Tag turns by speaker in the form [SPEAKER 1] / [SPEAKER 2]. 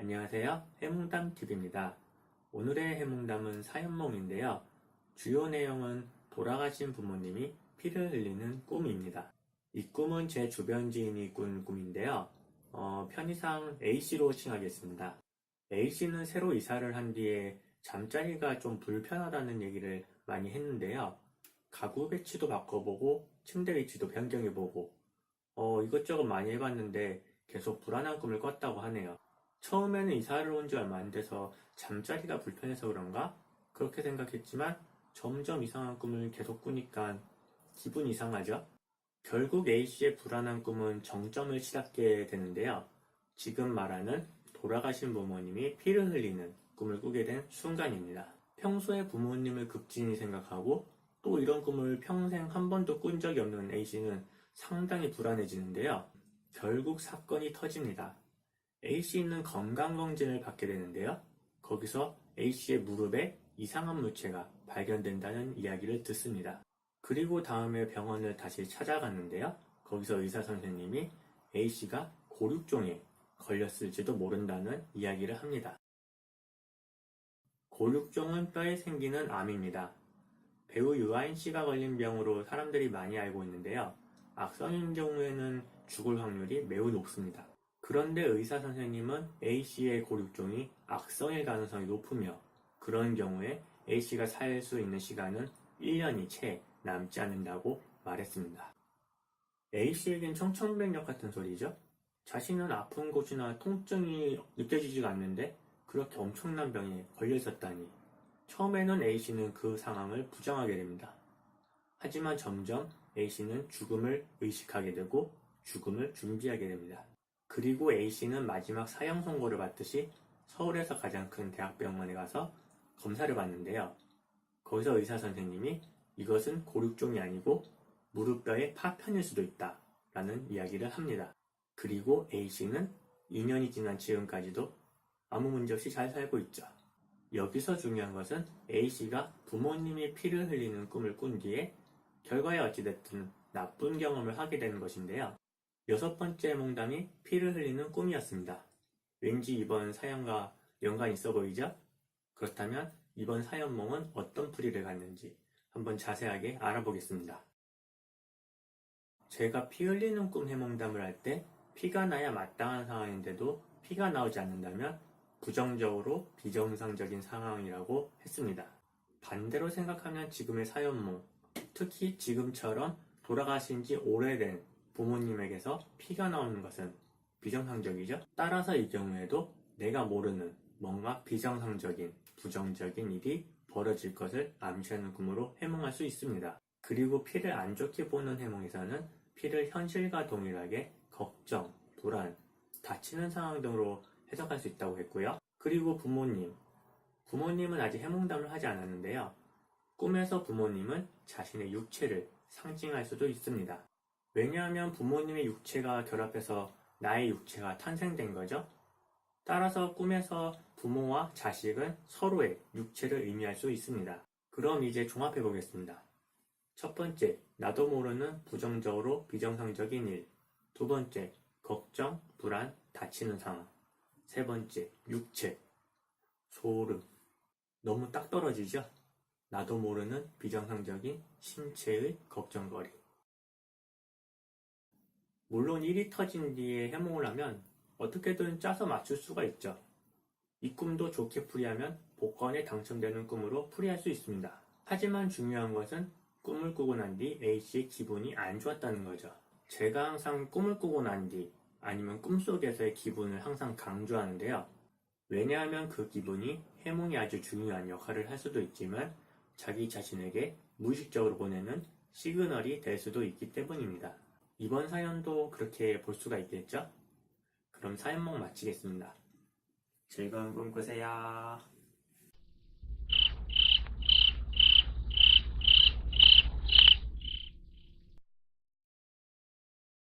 [SPEAKER 1] 안녕하세요. 해몽담TV입니다. 오늘의 해몽담은 사연몽인데요. 주요 내용은 돌아가신 부모님이 피를 흘리는 꿈입니다. 이 꿈은 제 주변 지인이 꾼 꿈인데요. 편의상 A씨로 칭하겠습니다. A씨는 새로 이사를 한 뒤에 잠자리가 좀 불편하다는 얘기를 많이 했는데요. 가구 배치도 바꿔보고 침대 위치도 변경해보고 이것저것 많이 해봤는데 계속 불안한 꿈을 꿨다고 하네요. 처음에는 이사를 온 지 얼마 안 돼서 잠자리가 불편해서 그런가? 그렇게 생각했지만 점점 이상한 꿈을 계속 꾸니까 기분이 이상하죠? 결국 A씨의 불안한 꿈은 정점을 치닫게 되는데요. 지금 말하는 돌아가신 부모님이 피를 흘리는 꿈을 꾸게 된 순간입니다. 평소에 부모님을 극진히 생각하고 또 이런 꿈을 평생 한 번도 꾼 적이 없는 A씨는 상당히 불안해지는데요. 결국 사건이 터집니다. A씨는 건강검진을 받게 되는데요. 거기서 A씨의 무릎에 이상한 물체가 발견된다는 이야기를 듣습니다. 그리고 다음에 병원을 다시 찾아갔는데요. 거기서 의사 선생님이 A씨가 골육종에 걸렸을지도 모른다는 이야기를 합니다. 골육종은 뼈에 생기는 암입니다. 배우 유아인 씨가 걸린 병으로 사람들이 많이 알고 있는데요. 악성인 경우에는 죽을 확률이 매우 높습니다. 그런데 의사 선생님은 A씨의 골육종이 악성일 가능성이 높으며 그런 경우에 A씨가 살 수 있는 시간은 1년이 채 남지 않는다고 말했습니다. A씨에겐 청천벽력 같은 소리죠? 자신은 아픈 곳이나 통증이 느껴지지가 않는데 그렇게 엄청난 병에 걸려 있었다니. 처음에는 A씨는 그 상황을 부정하게 됩니다. 하지만 점점 A씨는 죽음을 의식하게 되고 죽음을 준비하게 됩니다. 그리고 A씨는 마지막 사형 선고를 받듯이 서울에서 가장 큰 대학병원에 가서 검사를 받는데요. 거기서 의사 선생님이 이것은 골육종이 아니고 무릎뼈의 파편일 수도 있다 라는 이야기를 합니다. 그리고 A씨는 2년이 지난 지금까지도 아무 문제 없이 잘 살고 있죠. 여기서 중요한 것은 A씨가 부모님이 피를 흘리는 꿈을 꾼 뒤에 결과에 어찌됐든 나쁜 경험을 하게 되는 것인데요. 6번째 해몽담이 피를 흘리는 꿈이었습니다. 왠지 이번 사연과 연관이 있어 보이죠? 그렇다면 이번 사연몽은 어떤 풀이를 갖는지 한번 자세하게 알아보겠습니다. 제가 피 흘리는 꿈 해몽담을 할 때 피가 나야 마땅한 상황인데도 피가 나오지 않는다면 부정적으로 비정상적인 상황이라고 했습니다. 반대로 생각하면 지금의 사연몽, 특히 지금처럼 돌아가신 지 오래된 부모님에게서 피가 나오는 것은 비정상적이죠. 따라서 이 경우에도 내가 모르는 뭔가 비정상적인, 부정적인 일이 벌어질 것을 암시하는 꿈으로 해몽할 수 있습니다. 그리고 피를 안 좋게 보는 해몽에서는 피를 현실과 동일하게 걱정, 불안, 다치는 상황 등으로 해석할 수 있다고 했고요. 그리고 부모님은 아직 해몽담을 하지 않았는데요. 꿈에서 부모님은 자신의 육체를 상징할 수도 있습니다. 왜냐하면 부모님의 육체가 결합해서 나의 육체가 탄생된 거죠. 따라서 꿈에서 부모와 자식은 서로의 육체를 의미할 수 있습니다. 그럼 이제 종합해 보겠습니다. 첫 번째, 나도 모르는 부정적으로 비정상적인 일. 두 번째, 걱정, 불안, 다치는 상황. 세 번째, 육체, 소름. 너무 딱 떨어지죠? 나도 모르는 비정상적인 신체의 걱정거리. 물론 일이 터진 뒤에 해몽을 하면 어떻게든 짜서 맞출 수가 있죠. 이 꿈도 좋게 풀이하면 복권에 당첨되는 꿈으로 풀이할 수 있습니다. 하지만 중요한 것은 꿈을 꾸고 난 뒤 A씨의 기분이 안 좋았다는 거죠. 제가 항상 꿈을 꾸고 난 뒤 아니면 꿈속에서의 기분을 항상 강조하는데요. 왜냐하면 그 기분이 해몽이 아주 중요한 역할을 할 수도 있지만 자기 자신에게 무의식적으로 보내는 시그널이 될 수도 있기 때문입니다. 이번 사연도 그렇게 볼 수가 있겠죠? 그럼 사연몽 마치겠습니다. 즐거운 꿈 꾸세요.